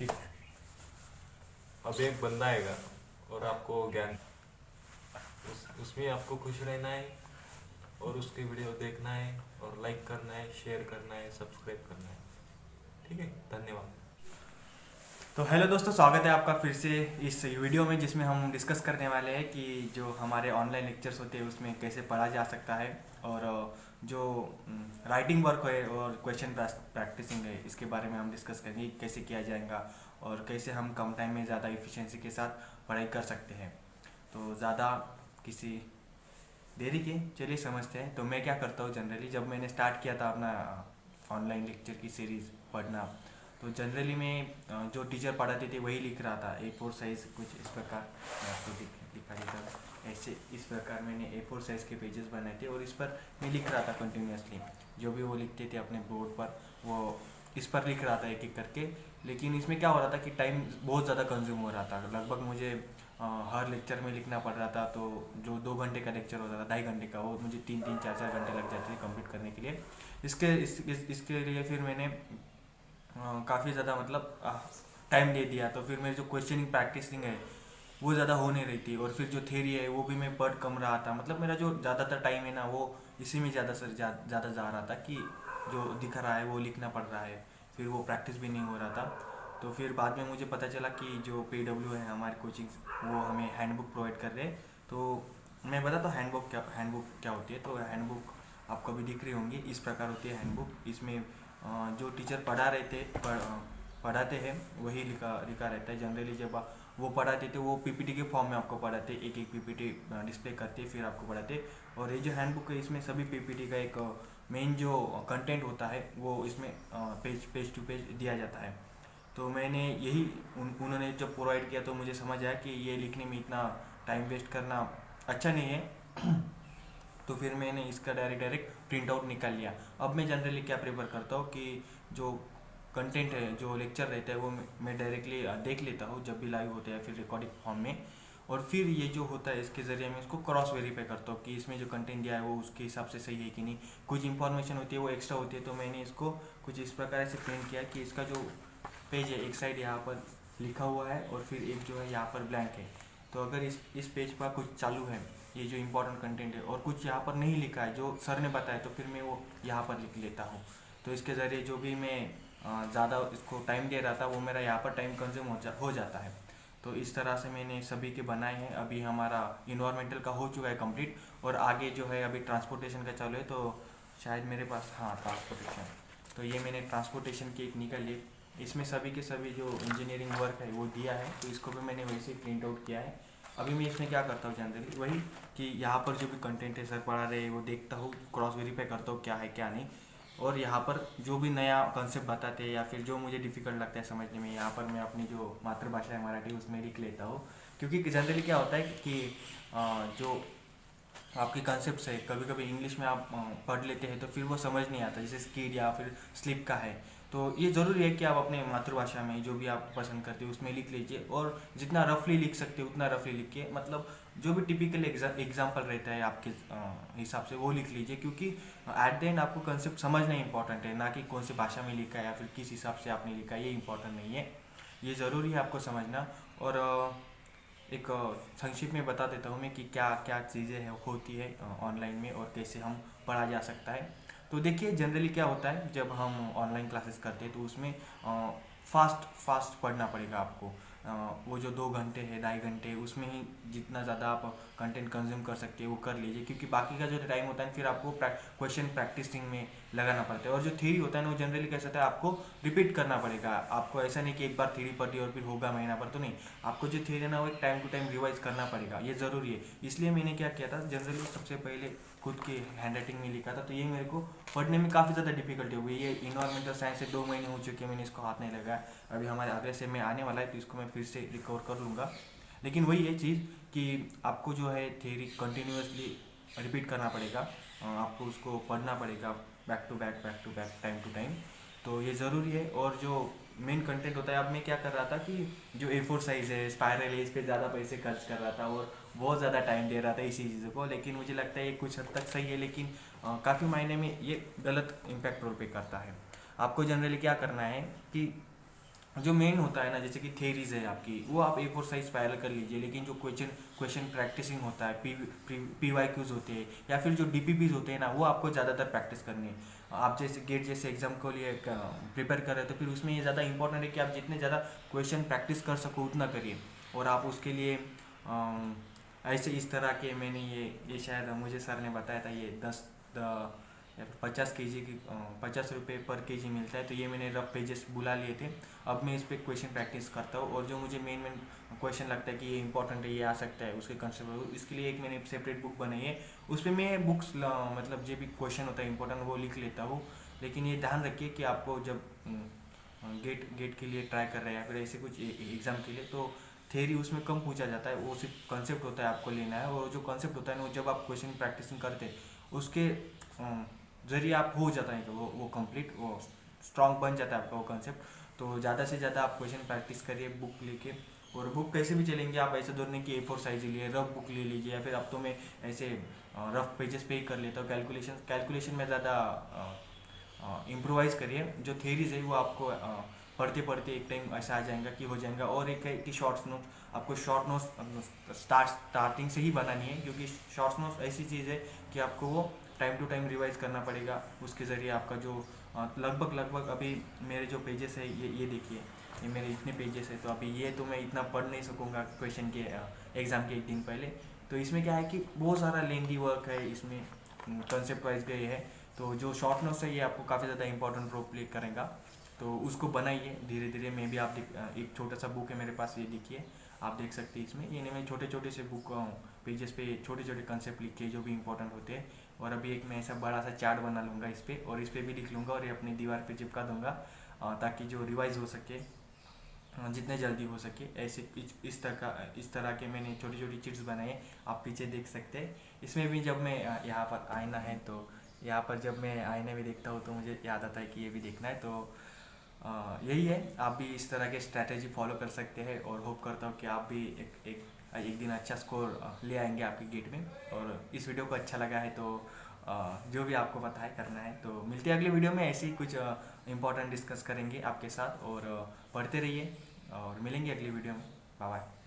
ठीक है। अब एक बंदा आएगा और आपको ज्ञान उसमें आपको खुश रहना है और उसकी वीडियो देखना है और लाइक करना है, शेयर करना है, सब्सक्राइब करना है। ठीक है, धन्यवाद। तो हेलो दोस्तों, स्वागत है आपका फिर से इस वीडियो में, जिसमें हम डिस्कस करने वाले हैं कि जो हमारे ऑनलाइन लेक्चर्स होते हैं उसमें कैसे पढ़ा जा सकता है, और जो राइटिंग वर्क है और क्वेश्चन प्रैक्टिसिंग है, इसके बारे में हम डिस्कस करेंगे कैसे किया जाएगा और कैसे हम कम टाइम में ज़्यादा इफिशिएंसी के साथ पढ़ाई कर सकते हैं। तो ज़्यादा किसी देरी के चलिए समझते हैं। तो मैं क्या करता हूँ जनरली, जब मैंने स्टार्ट किया था अपना ऑनलाइन लेक्चर की सीरीज़ पढ़ना, तो जनरली मैं जो टीचर पढ़ाते थे वही लिख रहा था। A4 साइज़ कुछ इस प्रकार मैं आपको दिखा देता हूँ। ऐसे इस प्रकार मैंने A4 साइज़ के पेजेस बनाए थे और इस पर मैं लिख रहा था कंटिन्यूसली। जो भी वो लिखते थे अपने बोर्ड पर, वो इस पर लिख रहा था एक एक करके। लेकिन इसमें क्या हो रहा था कि टाइम बहुत ज़्यादा कंज्यूम हो रहा था। लगभग मुझे हर लेक्चर में लिखना पड़ रहा था। तो जो 2 घंटे का लेक्चर होता था, 2.5 घंटे का, वो मुझे 3-3, 4-4 घंटे लग जाते थे कंप्लीट करने के लिए। इसके लिए फिर मैंने काफ़ी ज़्यादा मतलब टाइम दे दिया। तो फिर मेरी जो क्वेश्चनिंग प्रैक्टिसिंग है वो ज़्यादा हो नहीं रही थी, और फिर जो थ्योरी है वो भी मैं पढ़ कम रहा था। मतलब मेरा जो ज़्यादातर टाइम है ना, वो इसी में ज़्यादा जा रहा था कि जो दिख रहा है वो लिखना पड़ रहा है, फिर वो प्रैक्टिस भी नहीं हो रहा था। तो फिर बाद में मुझे पता चला कि जो PW है हमारी कोचिंग, वो हमें हैंडबुक प्रोवाइड कर रहे हैं। तो मैं बताता हूँ हैंडबुक क्या होती है। तो हैंडबुक आपको भी दिख रही होंगी, इस प्रकार होती है हैंडबुक। इसमें जो टीचर पढ़ाते हैं वही लिखा रहता है। जनरली जब वो पढ़ाते थे वो PPT के फॉर्म में आपको पढ़ाते, एक एक PPT डिस्प्ले करते फिर आपको पढ़ाते। और ये जो हैंडबुक है इसमें सभी PPT का एक मेन जो कंटेंट होता है वो इसमें पेज टू पेज दिया जाता है। तो मैंने यही उन्होंने जब प्रोवाइड किया तो मुझे समझ आया कि ये लिखने में इतना टाइम वेस्ट करना अच्छा नहीं है। तो फिर मैंने इसका डायरेक्ट प्रिंट आउट निकाल लिया। अब मैं जनरली क्या प्रेफर करता हूँ कि जो कंटेंट है, जो लेक्चर रहता है, वो मैं डायरेक्टली देख लेता हूँ जब भी लाइव होता है या फिर रिकॉर्डिंग फॉर्म में। और फिर ये जो होता है इसके ज़रिए मैं इसको क्रॉस वेरीफाई करता हूँ कि इसमें जो कंटेंट दिया है वो उसके हिसाब से सही है कि नहीं। कुछ इंफॉर्मेशन होती है वो एक्स्ट्रा होती है, तो मैंने इसको कुछ इस प्रकार से प्रिंट किया कि इसका जो पेज है एक साइड यहाँ पर लिखा हुआ है और फिर एक जो है यहाँ पर ब्लैंक है। तो अगर इस पेज पर कुछ चालू है, ये जो इम्पोर्टेंट कंटेंट है, और कुछ यहाँ पर नहीं लिखा है जो सर ने बताया, तो फिर मैं वो यहाँ पर लिख लेता हूँ। तो इसके ज़रिए जो भी मैं ज़्यादा इसको टाइम दे रहा था वो मेरा यहाँ पर टाइम कंज्यूम हो जाता है। तो इस तरह से मैंने सभी के बनाए हैं। अभी हमारा इन्वायरमेंटल का हो चुका है कंप्लीट, और आगे जो है अभी ट्रांसपोर्टेशन का चालू है। तो शायद मेरे पास, हाँ, ट्रांसपोर्टेशन, तो ये मैंने ट्रांसपोर्टेशन की एक निकाल ली। इसमें सभी के सभी जो इंजीनियरिंग वर्क है वो दिया है, तो इसको भी मैंने वैसे ही प्रिंट आउट किया है। अभी मैं इसमें क्या करता हूँ जनरली वही कि यहाँ पर जो भी कंटेंट है सर पढ़ा रहे हैं वो देखता हूँ, क्रॉस वेरीफाई करता हूँ क्या है क्या नहीं। और यहाँ पर जो भी नया कॉन्सेप्ट बताते हैं या फिर जो मुझे डिफ़िकल्ट लगता है समझने में, यहाँ पर मैं अपनी जो मातृभाषा है मराठी उसमें लिख लेता हूँ। क्योंकि जनरली क्या होता है कि जो आपके कॉन्सेप्ट्स है, कभी कभी इंग्लिश में आप पढ़ लेते हैं तो फिर वो समझ नहीं आता, जैसे स्किड या फिर स्लिप का है। तो ये ज़रूरी है कि आप अपने मातृभाषा में जो भी आप पसंद करते हो उसमें लिख लीजिए, और जितना रफली लिख सकते हो उतना रफली लिखिए। मतलब जो भी टिपिकल एग्जाम्पल रहता है आपके हिसाब से वो लिख लीजिए, क्योंकि एट द एंड आपको कंसेप्ट समझना इंपॉर्टेंट है, ना कि कौन सी भाषा में लिखा है या फिर किस हिसाब से आपने लिखा है, ये इंपॉर्टेंट नहीं है। ये ज़रूरी है आपको समझना। और एक संक्षिप्त में बता देता हूँ मैं कि क्या क्या चीज़ें होती है ऑनलाइन में और कैसे हम पढ़ा जा सकता है। तो देखिए जनरली क्या होता है, जब हम ऑनलाइन क्लासेस करते हैं तो उसमें फास्ट पढ़ना पड़ेगा आपको। वो जो 2 घंटे है, 2.5 घंटे, उसमें ही जितना ज़्यादा आप कंटेंट कंज्यूम कर सकते हैं वो कर लीजिए, क्योंकि बाकी का जो टाइम होता है फिर आपको क्वेश्चन प्रैक्टिसिंग में लगाना पड़ता है। और जो थ्योरी होता है ना, वो जनरली कैसा होता है, आपको रिपीट करना पड़ेगा। आपको ऐसा नहीं कि एक बार थ्योरी पढ़ ली और फिर होगा महीना भर, तो नहीं, आपको जो थ्योरी है ना वो एक टाइम टू टाइम रिवाइज करना पड़ेगा, ये ज़रूरी है। इसलिए मैंने क्या किया था, जनरली सबसे पहले खुद के हैंड राइटिंग में लिखा था, तो ये मेरे को पढ़ने में काफ़ी ज़्यादा डिफिकल्टी हो गई। ये इन्वायरमेंटल साइंस से 2 महीने हो चुके हैं मैंने इसको हाथ नहीं लगाया। अभी हमारे अगले से में आने वाला है तो इसको मैं फिर से रिकवर कर लूँगा। लेकिन वही है चीज़ कि आपको जो है थ्योरी कंटिन्यूसली रिपीट करना पड़ेगा, आपको उसको पढ़ना पड़ेगा back to back time to time. तो ये ज़रूरी है। और जो मेन कंटेंट होता है, अब मैं क्या कर रहा था कि जो A4 साइज़ है, स्पायरल है, इस पर ज़्यादा पैसे खर्च कर रहा था और बहुत ज़्यादा टाइम दे रहा था इसी चीज़ों को। लेकिन मुझे लगता है ये कुछ हद तक सही है, लेकिन काफ़ी मायने में ये गलत इम्पैक्ट रोल पे करता है। आपको जनरली क्या करना है कि जो मेन होता है ना, जैसे कि थेरीज है आपकी, वो आप A4 साइज फाइल कर लीजिए, लेकिन जो क्वेश्चन प्रैक्टिसिंग होता है, PYQs होते हैं या फिर जो DPPs होते हैं ना, वो आपको ज़्यादातर प्रैक्टिस करनी है। आप जैसे गेट जैसे एग्जाम के लिए प्रिपेयर कर रहे हो, तो फिर उसमें ये ज़्यादा इंपॉर्टेंट है कि आप जितने ज़्यादा क्वेश्चन प्रैक्टिस कर सको उतना करिए। और आप उसके लिए ऐसे इस तरह के, मैंने ये शायद मुझे सर ने बताया था, ये 50 kg की 50 रुपये पर KG मिलता है, तो ये मैंने रफ पेजेस बुला लिए थे। अब मैं इस पर क्वेश्चन प्रैक्टिस करता हूँ, और जो मुझे मेन क्वेश्चन लगता है कि ये इंपॉर्टेंट है, ये आ सकता है, उसके कंसेप्ट, इसके लिए एक मैंने सेपरेट बुक बनाई है। उस पर मैं बुक्स मतलब जो भी क्वेश्चन होता है इंपॉर्टेंट, वो लिख लेता हूँ। लेकिन ये ध्यान रखिए कि आपको जब गेट के लिए ट्राई कर रहे हैं या फिर ऐसे कुछ एग्ज़ाम के लिए, तो थेरी उसमें कम पूछा जाता है, वो सिर्फ कंसेप्ट होता है आपको लेना है। और जो कंसेप्ट होता है ना, वो जब आप क्वेश्चन प्रैक्टिसिंग करते हैं उसके जरिए आप हो जाता है, वो कंप्लीट, वो स्ट्रॉन्ग बन जाता है आपका वो कंसेप्ट। तो ज़्यादा से ज़्यादा आप क्वेश्चन प्रैक्टिस करिए बुक लेके। और बुक कैसे भी चलेंगे, आप ऐसे दौड़ने की A4 साइज लिए रफ बुक ले लीजिए, या फिर अब तो मैं ऐसे रफ पेजेस पे ही कर लेता हूँ। कैलकुलेशन में ज़्यादा इम्प्रोवाइज़ करिए। जो थेरीज है वो आपको पढ़ते पढ़ते एक टाइम ऐसा आ जाएगा कि हो जाएगा। और एक है कि शॉर्ट्स नोट, आपको शॉर्ट नोट्स स्टार्टिंग से ही बनानी है, क्योंकि शॉर्ट्स नोट्स ऐसी चीज़ है कि आपको वो टाइम टू टाइम रिवाइज करना पड़ेगा। उसके ज़रिए आपका जो लगभग अभी मेरे जो पेजेस है, ये देखिए, ये मेरे इतने पेजेस है, तो अभी ये तो मैं इतना पढ़ नहीं सकूँगा क्वेश्चन के एग्ज़ाम के एक दिन पहले। तो इसमें क्या है कि बहुत सारा लेंदी वर्क है इसमें, कंसेप्ट वाइज गए है। तो जो शॉर्ट नोट्स है ये आपको काफ़ी ज़्यादा इंपॉर्टेंट रोल प्ले करेगा, तो उसको बनाइए धीरे धीरे। मैं भी आप एक छोटा सा बुक है मेरे पास, ये देखिए, आप देख सकते हैं इसमें। ये मैं छोटे छोटे से बुक पेजेस पे छोटे छोटे कंसेप्ट लिख के जो भी इंपॉर्टेंट होते हैं। और अभी एक मैं ऐसा बड़ा सा चार्ट बना लूँगा इस पर, और इस पर भी लिख लूँगा, और ये अपनी दीवार पे चिपका दूँगा, ताकि जो रिवाइज हो सके जितने जल्दी हो सके। ऐसे इस तरह के मैंने छोटी छोटी चिट्स बनाए हैं, आप पीछे देख सकते हैं। इसमें भी जब मैं यहाँ पर आईना है, तो यहाँ पर जब मैं आईने में देखता हूँ तो मुझे याद आता है कि ये भी देखना है। तो यही है, आप भी इस तरह के स्ट्रैटेजी फॉलो कर सकते हैं, और होप करता हूँ कि आप भी एक दिन अच्छा स्कोर ले आएंगे आपके गेट में। और इस वीडियो को अच्छा लगा है तो जो भी आपको पता है करना है, तो मिलते हैं अगले वीडियो में। ऐसे ही कुछ इंपॉर्टेंट डिस्कस करेंगे आपके साथ, और पढ़ते रहिए, और मिलेंगे अगली वीडियो में। Bye bye.